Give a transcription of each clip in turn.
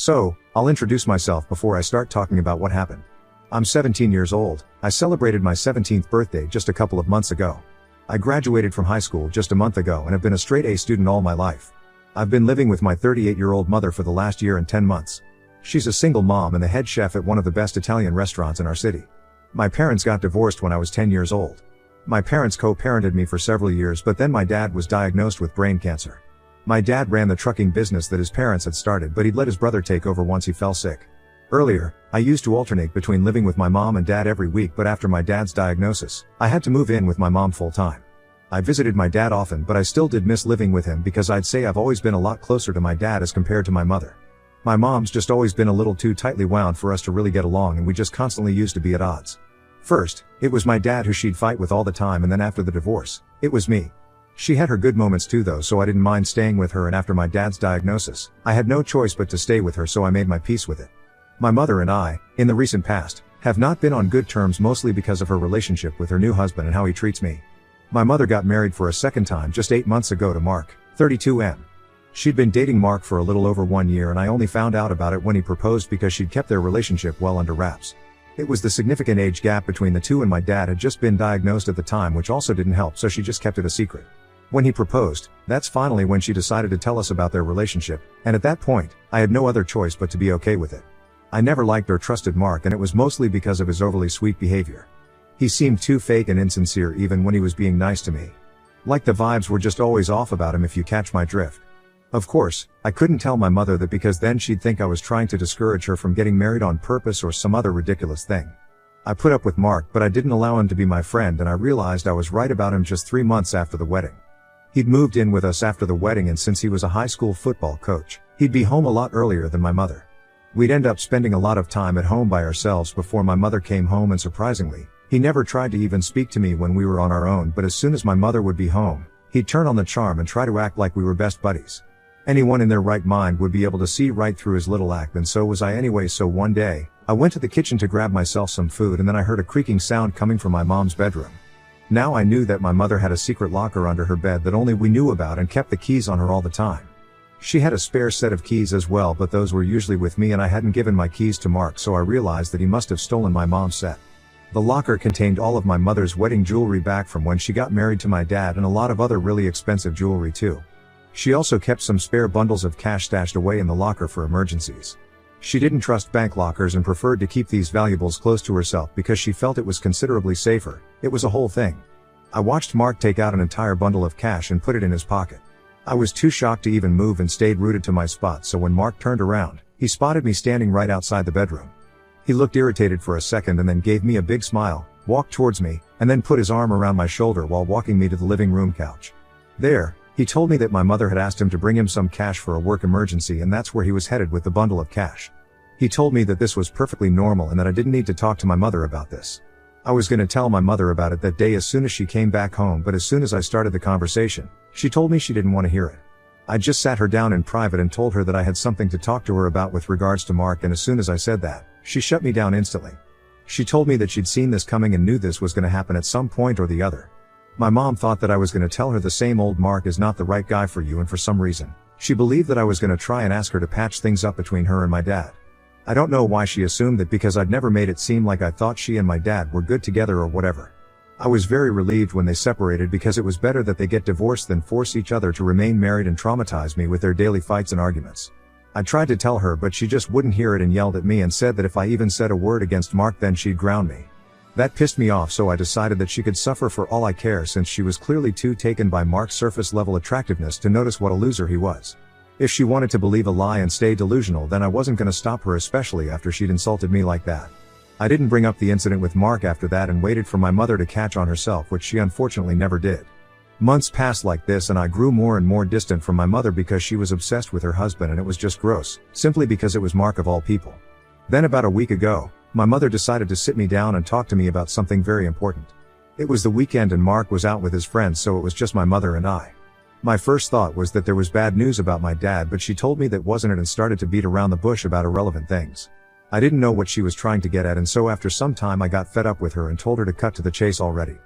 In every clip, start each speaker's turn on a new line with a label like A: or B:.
A: So, I'll introduce myself before I start talking about what happened. I'm 17 years old. I celebrated my 17th birthday just a couple of months ago. I graduated from high school just a month ago and have been a straight A student all my life. I've been living with my 38-year-old mother for the last year and 10 months. She's a single mom and the head chef at one of the best Italian restaurants in our city. My parents got divorced when I was 10 years old. My parents co-parented me for several years, but then my dad was diagnosed with brain cancer. My dad ran the trucking business that his parents had started, but he'd let his brother take over once he fell sick. Earlier, I used to alternate between living with my mom and dad every week, but after my dad's diagnosis, I had to move in with my mom full time. I visited my dad often, but I still did miss living with him because I'd say I've always been a lot closer to my dad as compared to my mother. My mom's just always been a little too tightly wound for us to really get along, and we just constantly used to be at odds. First, it was my dad who she'd fight with all the time, and then after the divorce, it was me. She had her good moments too though, so I didn't mind staying with her, and after my dad's diagnosis, I had no choice but to stay with her, so I made my peace with it. My mother and I, in the recent past, have not been on good terms, mostly because of her relationship with her new husband and how he treats me. My mother got married for a second time just 8 months ago to Mark, 32M. She'd been dating Mark for a little over 1 year, and I only found out about it when he proposed because she'd kept their relationship well under wraps. It was the significant age gap between the two, and my dad had just been diagnosed at the time, which also didn't help, so she just kept it a secret. When he proposed, that's finally when she decided to tell us about their relationship, and at that point, I had no other choice but to be okay with it. I never liked or trusted Mark, and it was mostly because of his overly sweet behavior. He seemed too fake and insincere even when he was being nice to me. Like the vibes were just always off about him, if you catch my drift. Of course, I couldn't tell my mother that because then she'd think I was trying to discourage her from getting married on purpose or some other ridiculous thing. I put up with Mark, but I didn't allow him to be my friend, and I realized I was right about him just 3 months after the wedding. He'd moved in with us after the wedding, and since he was a high school football coach, he'd be home a lot earlier than my mother. We'd end up spending a lot of time at home by ourselves before my mother came home, and surprisingly, he never tried to even speak to me when we were on our own, but as soon as my mother would be home, he'd turn on the charm and try to act like we were best buddies. Anyone in their right mind would be able to see right through his little act, and so was I anyway. So one day, I went to the kitchen to grab myself some food, and then I heard a creaking sound coming from my mom's bedroom. Now I knew that my mother had a secret locker under her bed that only we knew about and kept the keys on her all the time. She had a spare set of keys as well, but those were usually with me, and I hadn't given my keys to Mark, so I realized that he must have stolen my mom's set. The locker contained all of my mother's wedding jewelry back from when she got married to my dad, and a lot of other really expensive jewelry too. She also kept some spare bundles of cash stashed away in the locker for emergencies. She didn't trust bank lockers and preferred to keep these valuables close to herself because she felt it was considerably safer. It was a whole thing. I watched Mark take out an entire bundle of cash and put it in his pocket. I was too shocked to even move and stayed rooted to my spot, so when Mark turned around, he spotted me standing right outside the bedroom. He looked irritated for a second and then gave me a big smile, walked towards me, and then put his arm around my shoulder while walking me to the living room couch. There, he told me that my mother had asked him to bring him some cash for a work emergency, and that's where he was headed with the bundle of cash. He told me that this was perfectly normal and that I didn't need to talk to my mother about this. I was going to tell my mother about it that day as soon as she came back home, but as soon as I started the conversation, she told me she didn't want to hear it. I just sat her down in private and told her that I had something to talk to her about with regards to Mark, and as soon as I said that, she shut me down instantly. She told me that she'd seen this coming and knew this was going to happen at some point or the other. My mom thought that I was going to tell her the same old Mark is not the right guy for you, and for some reason, she believed that I was going to try and ask her to patch things up between her and my dad. I don't know why she assumed that because I'd never made it seem like I thought she and my dad were good together or whatever. I was very relieved when they separated because it was better that they get divorced than force each other to remain married and traumatize me with their daily fights and arguments. I tried to tell her, but she just wouldn't hear it and yelled at me and said that if I even said a word against Mark then she'd ground me. That pissed me off, so I decided that she could suffer for all I care, since she was clearly too taken by Mark's surface level attractiveness to notice what a loser he was. If she wanted to believe a lie and stay delusional, then I wasn't gonna stop her, especially after she'd insulted me like that. I didn't bring up the incident with Mark after that and waited for my mother to catch on herself, which she unfortunately never did. Months passed like this and I grew more and more distant from my mother because she was obsessed with her husband, and it was just gross, simply because it was Mark of all people. Then about a week ago, my mother decided to sit me down and talk to me about something very important. It was the weekend and Mark was out with his friends, so it was just my mother and I. My first thought was that there was bad news about my dad, but she told me that wasn't it and started to beat around the bush about irrelevant things. I didn't know what she was trying to get at, and so after some time I got fed up with her and told her to cut to the chase already.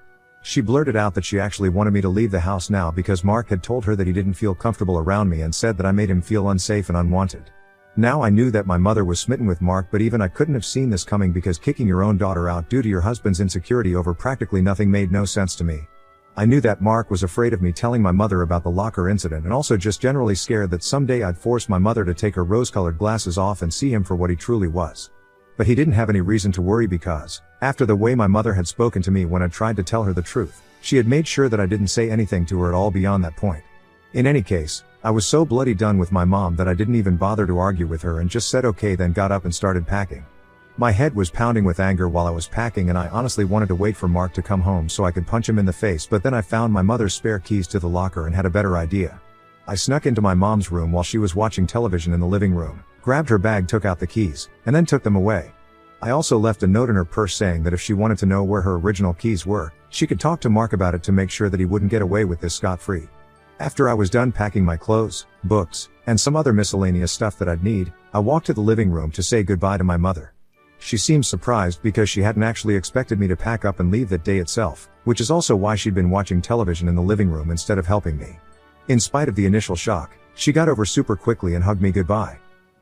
A: She blurted out that she actually wanted me to leave the house now because Mark had told her that he didn't feel comfortable around me and said that I made him feel unsafe and unwanted. Now I knew that my mother was smitten with Mark, but even I couldn't have seen this coming because kicking your own daughter out due to your husband's insecurity over practically nothing made no sense to me. I knew that Mark was afraid of me telling my mother about the locker incident and also just generally scared that someday I'd force my mother to take her rose-colored glasses off and see him for what he truly was. But he didn't have any reason to worry because, after the way my mother had spoken to me when I tried to tell her the truth, she had made sure that I didn't say anything to her at all beyond that point. In any case, I was so bloody done with my mom that I didn't even bother to argue with her and just said okay, then got up and started packing. My head was pounding with anger while I was packing, and I honestly wanted to wait for Mark to come home so I could punch him in the face, but then I found my mother's spare keys to the locker and had a better idea. I snuck into my mom's room while she was watching television in the living room, grabbed her bag, took out the keys, and then took them away. I also left a note in her purse saying that if she wanted to know where her original keys were, she could talk to Mark about it to make sure that he wouldn't get away with this scot-free. After I was done packing my clothes, books, and some other miscellaneous stuff that I'd need, I walked to the living room to say goodbye to my mother. She seemed surprised because she hadn't actually expected me to pack up and leave that day itself, which is also why she'd been watching television in the living room instead of helping me. In spite of the initial shock, she got over super quickly and hugged me goodbye.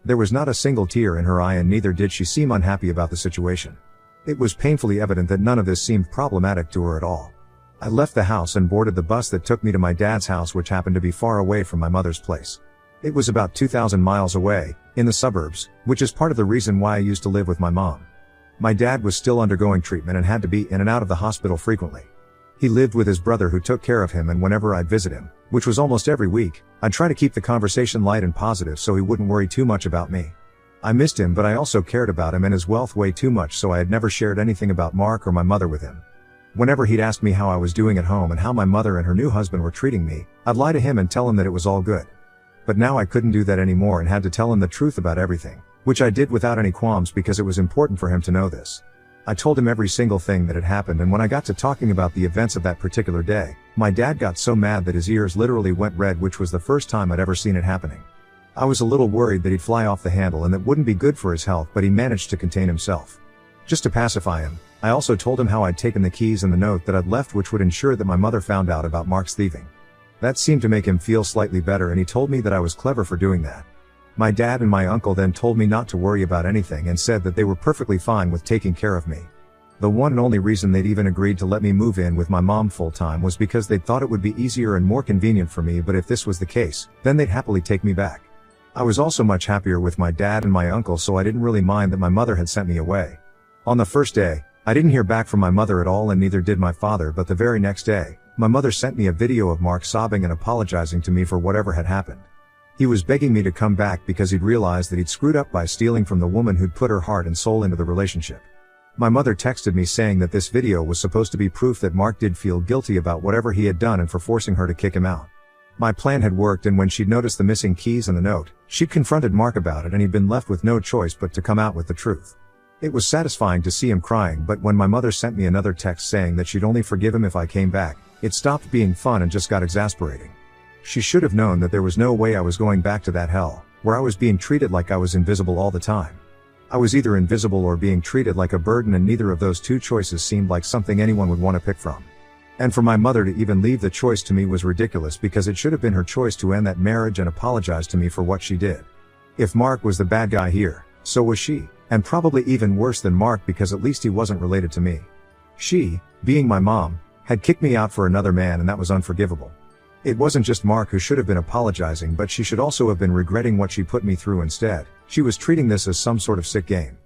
A: There was not a single tear in her eye, and neither did she seem unhappy about the situation. It was painfully evident that none of this seemed problematic to her at all. I left the house and boarded the bus that took me to my dad's house, which happened to be far away from my mother's place. It was about 2,000 miles away, in the suburbs, which is part of the reason why I used to live with my mom. My dad was still undergoing treatment and had to be in and out of the hospital frequently. He lived with his brother who took care of him, and whenever I'd visit him, which was almost every week, I'd try to keep the conversation light and positive so he wouldn't worry too much about me. I missed him, but I also cared about him and his wealth way too much, so I had never shared anything about Mark or my mother with him. Whenever he'd ask me how I was doing at home and how my mother and her new husband were treating me, I'd lie to him and tell him that it was all good. But now I couldn't do that anymore and had to tell him the truth about everything, which I did without any qualms because it was important for him to know this. I told him every single thing that had happened, and when I got to talking about the events of that particular day, my dad got so mad that his ears literally went red, which was the first time I'd ever seen it happening. I was a little worried that he'd fly off the handle and that wouldn't be good for his health, but he managed to contain himself. Just to pacify him, I also told him how I'd taken the keys and the note that I'd left, which would ensure that my mother found out about Mark's thieving. That seemed to make him feel slightly better, and he told me that I was clever for doing that. My dad and my uncle then told me not to worry about anything and said that they were perfectly fine with taking care of me. The one and only reason they'd even agreed to let me move in with my mom full-time was because they thought it would be easier and more convenient for me, but if this was the case, then they'd happily take me back. I was also much happier with my dad and my uncle, so I didn't really mind that my mother had sent me away. On the first day, I didn't hear back from my mother at all, and neither did my father, but the very next day, my mother sent me a video of Mark sobbing and apologizing to me for whatever had happened. He was begging me to come back because he'd realized that he'd screwed up by stealing from the woman who'd put her heart and soul into the relationship. My mother texted me saying that this video was supposed to be proof that Mark did feel guilty about whatever he had done and for forcing her to kick him out. My plan had worked, and when she'd noticed the missing keys and the note, she'd confronted Mark about it, and he'd been left with no choice but to come out with the truth. It was satisfying to see him crying, but when my mother sent me another text saying that she'd only forgive him if I came back, it stopped being fun and just got exasperating. She should have known that there was no way I was going back to that hell, where I was being treated like I was invisible all the time. I was either invisible or being treated like a burden, and neither of those two choices seemed like something anyone would want to pick from. And for my mother to even leave the choice to me was ridiculous, because it should have been her choice to end that marriage and apologize to me for what she did. If Mark was the bad guy here, so was she, and probably even worse than Mark, because at least he wasn't related to me. She, being my mom, had kicked me out for another man, and that was unforgivable. It wasn't just Mark who should have been apologizing, but she should also have been regretting what she put me through instead. She was treating this as some sort of sick game.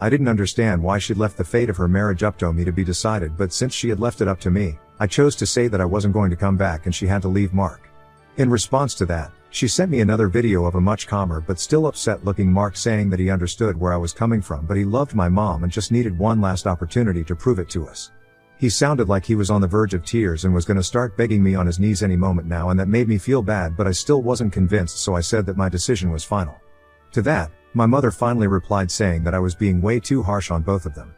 A: I didn't understand why she'd left the fate of her marriage up to me to be decided, but since she had left it up to me, I chose to say that I wasn't going to come back and she had to leave Mark. In response to that, she sent me another video of a much calmer but still upset looking Mark saying that he understood where I was coming from, but he loved my mom and just needed one last opportunity to prove it to us. He sounded like he was on the verge of tears and was going to start begging me on his knees any moment now, and that made me feel bad, but I still wasn't convinced, so I said that my decision was final. To that, my mother finally replied saying that I was being way too harsh on both of them.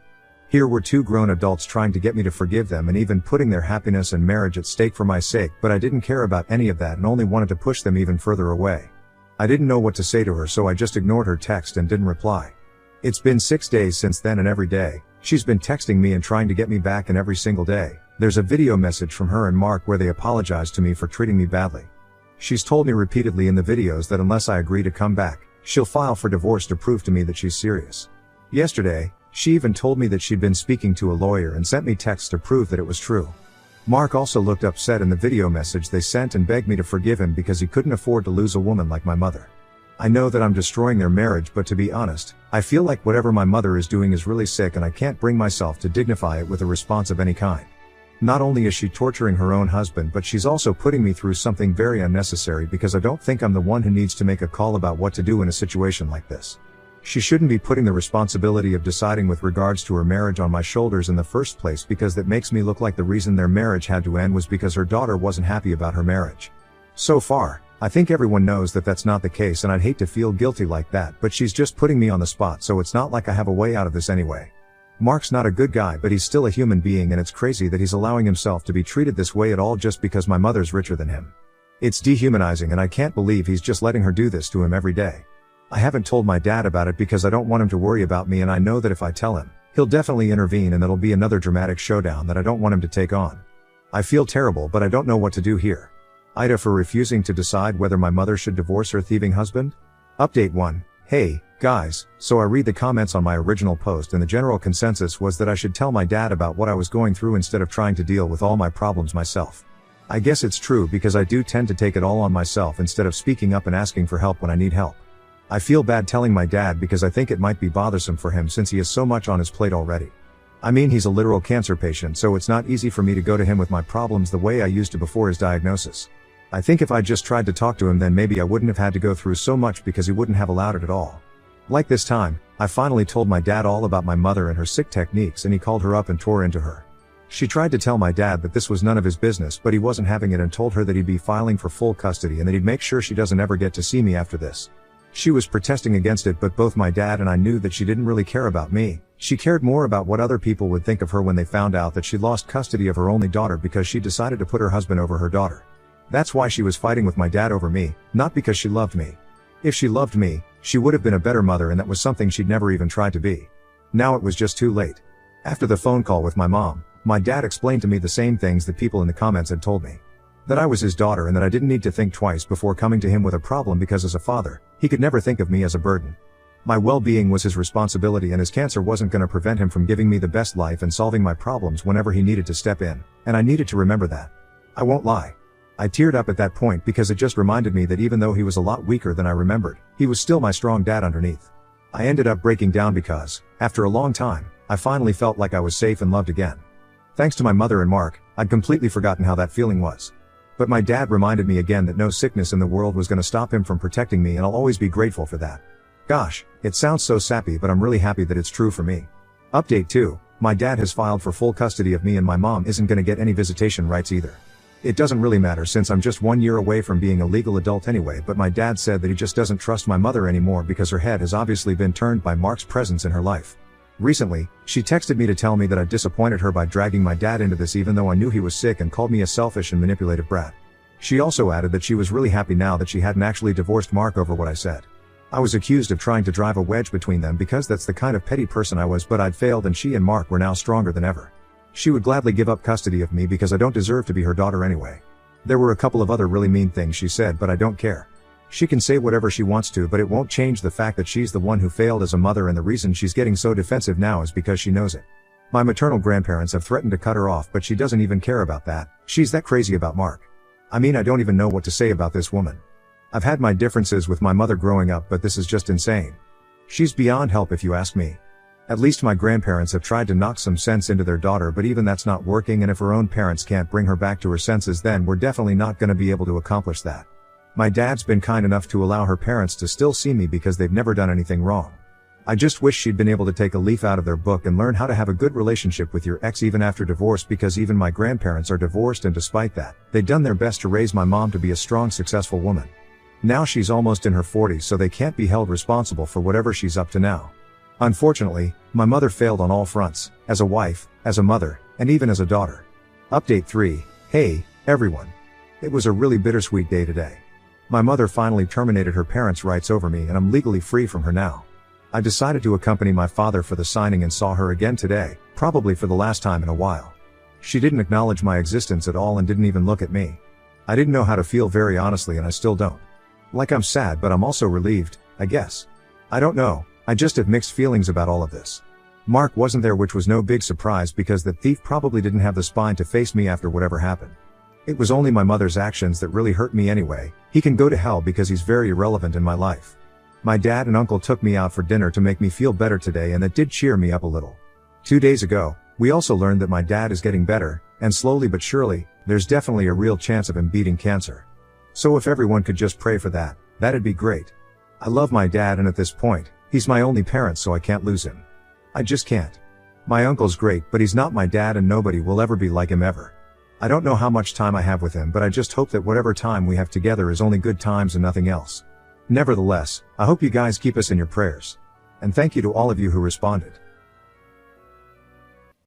A: Here were two grown adults trying to get me to forgive them and even putting their happiness and marriage at stake for my sake, but I didn't care about any of that and only wanted to push them even further away. I didn't know what to say to her, so I just ignored her text and didn't reply. It's been 6 days since then, and every day, she's been texting me and trying to get me back, and every single day, there's a video message from her and Mark where they apologize to me for treating me badly. She's told me repeatedly in the videos that unless I agree to come back, She'll file for divorce to prove to me that she's serious. Yesterday, she even told me that she'd been speaking to a lawyer and sent me texts to prove that it was true. Mark also looked upset in the video message they sent and begged me to forgive him because he couldn't afford to lose a woman like my mother. I know that I'm destroying their marriage, but to be honest, I feel like whatever my mother is doing is really sick and I can't bring myself to dignify it with a response of any kind. Not only is she torturing her own husband, but she's also putting me through something very unnecessary because I don't think I'm the one who needs to make a call about what to do in a situation like this. She shouldn't be putting the responsibility of deciding with regards to her marriage on my shoulders in the first place, because that makes me look like the reason their marriage had to end was because her daughter wasn't happy about her marriage. So far, I think everyone knows that that's not the case, and I'd hate to feel guilty like that, but she's just putting me on the spot, so it's not like I have a way out of this anyway. Mark's not a good guy, but he's still a human being, and it's crazy that he's allowing himself to be treated this way at all just because my mother's richer than him. It's dehumanizing, and I can't believe he's just letting her do this to him every day. I haven't told my dad about it because I don't want him to worry about me, and I know that if I tell him, he'll definitely intervene and that'll be another dramatic showdown that I don't want him to take on. I feel terrible, but I don't know what to do here. Ida for refusing to decide whether my mother should divorce her thieving husband? Update 1. Hey, guys, so I read the comments on my original post and the general consensus was that I should tell my dad about what I was going through instead of trying to deal with all my problems myself. I guess it's true because I do tend to take it all on myself instead of speaking up and asking for help when I need help. I feel bad telling my dad because I think it might be bothersome for him since he has so much on his plate already. I mean, he's a literal cancer patient, so it's not easy for me to go to him with my problems the way I used to before his diagnosis. I think if I just tried to talk to him, then maybe I wouldn't have had to go through so much because he wouldn't have allowed it at all. Like this time, I finally told my dad all about my mother and her sick techniques, and he called her up and tore into her. She tried to tell my dad that this was none of his business, but he wasn't having it and told her that he'd be filing for full custody and that he'd make sure she doesn't ever get to see me after this. She was protesting against it, but both my dad and I knew that she didn't really care about me. She cared more about what other people would think of her when they found out that she lost custody of her only daughter because she decided to put her husband over her daughter. That's why she was fighting with my dad over me, not because she loved me. If she loved me, she would have been a better mother, and that was something she'd never even tried to be. Now it was just too late. After the phone call with my mom, my dad explained to me the same things that people in the comments had told me. That I was his daughter and that I didn't need to think twice before coming to him with a problem because as a father, he could never think of me as a burden. My well-being was his responsibility and his cancer wasn't going to prevent him from giving me the best life and solving my problems whenever he needed to step in, and I needed to remember that. I won't lie. I teared up at that point because it just reminded me that even though he was a lot weaker than I remembered, he was still my strong dad underneath. I ended up breaking down because, after a long time, I finally felt like I was safe and loved again. Thanks to my mother and Mark, I'd completely forgotten how that feeling was. But my dad reminded me again that no sickness in the world was going to stop him from protecting me, and I'll always be grateful for that. Gosh, it sounds so sappy, but I'm really happy that it's true for me. Update 2. My dad has filed for full custody of me and my mom isn't going to get any visitation rights either. It doesn't really matter since I'm just 1 year away from being a legal adult anyway, but my dad said that he just doesn't trust my mother anymore because her head has obviously been turned by Mark's presence in her life. Recently, she texted me to tell me that I disappointed her by dragging my dad into this even though I knew he was sick, and called me a selfish and manipulative brat. She also added that she was really happy now that she hadn't actually divorced Mark over what I said. I was accused of trying to drive a wedge between them because that's the kind of petty person I was, but I'd failed and she and Mark were now stronger than ever. She would gladly give up custody of me because I don't deserve to be her daughter anyway. There were a couple of other really mean things she said, but I don't care. She can say whatever she wants to, but it won't change the fact that she's the one who failed as a mother, and the reason she's getting so defensive now is because she knows it. My maternal grandparents have threatened to cut her off, but she doesn't even care about that. She's that crazy about Mark. I mean, I don't even know what to say about this woman. I've had my differences with my mother growing up, but this is just insane. She's beyond help if you ask me. At least my grandparents have tried to knock some sense into their daughter, but even that's not working, and if her own parents can't bring her back to her senses, then we're definitely not going to be able to accomplish that. My dad's been kind enough to allow her parents to still see me because they've never done anything wrong. I just wish she'd been able to take a leaf out of their book and learn how to have a good relationship with your ex even after divorce, because even my grandparents are divorced, and despite that, they've done their best to raise my mom to be a strong, successful woman. Now she's almost in her 40s, so they can't be held responsible for whatever she's up to now. Unfortunately, my mother failed on all fronts, as a wife, as a mother, and even as a daughter. Update 3. Hey, everyone. It was a really bittersweet day today. My mother finally terminated her parents' rights over me, and I'm legally free from her now. I decided to accompany my father for the signing and saw her again today, probably for the last time in a while. She didn't acknowledge my existence at all and didn't even look at me. I didn't know how to feel, very honestly, and I still don't. Like, I'm sad, but I'm also relieved, I guess. I don't know, I just have mixed feelings about all of this. Mark wasn't there, which was no big surprise because the thief probably didn't have the spine to face me after whatever happened. It was only my mother's actions that really hurt me anyway. He can go to hell because he's very irrelevant in my life. My dad and uncle took me out for dinner to make me feel better today, and that did cheer me up a little. 2 days ago, we also learned that my dad is getting better, and slowly but surely, there's definitely a real chance of him beating cancer. So if everyone could just pray for that, that'd be great. I love my dad, and at this point, he's my only parent, so I can't lose him. I just can't. My uncle's great, but he's not my dad, and nobody will ever be like him ever. I don't know how much time I have with him, but I just hope that whatever time we have together is only good times and nothing else. Nevertheless, I hope you guys keep us in your prayers. And thank you to all of you who responded.